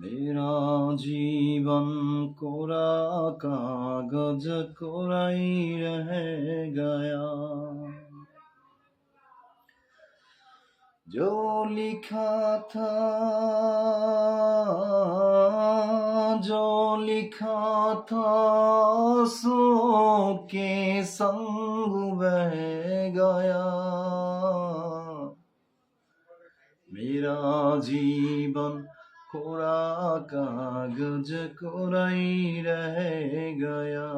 मेरा जीवन कोरा कागज कोरा ही रह गया। जो लिखा था सो के संग बह गया। मेरा जीवन कोरा कागज कोरा ही रह गया।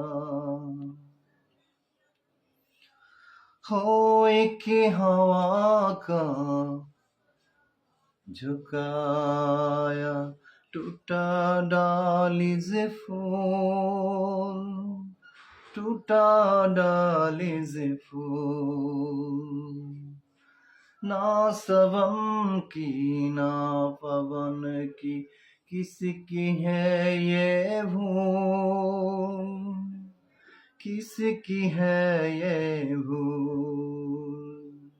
हो एक हवा का झुकाया टूटा डाली से फूल, टूटा डाली से फूल। ना सबम की ना पवन की, किसकी है ये भूल, किसकी है ये भूल।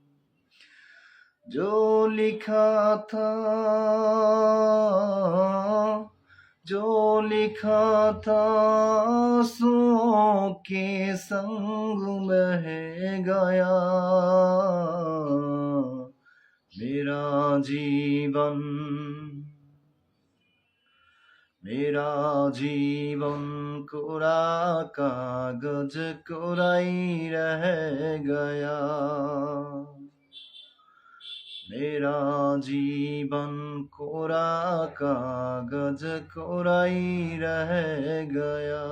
जो लिखा था सो के संग बह गया। मेरा जीवन कोरा कागज कोरा ही रह गया। मेरा जीवन कोरा कागज कोरा ही रह गया।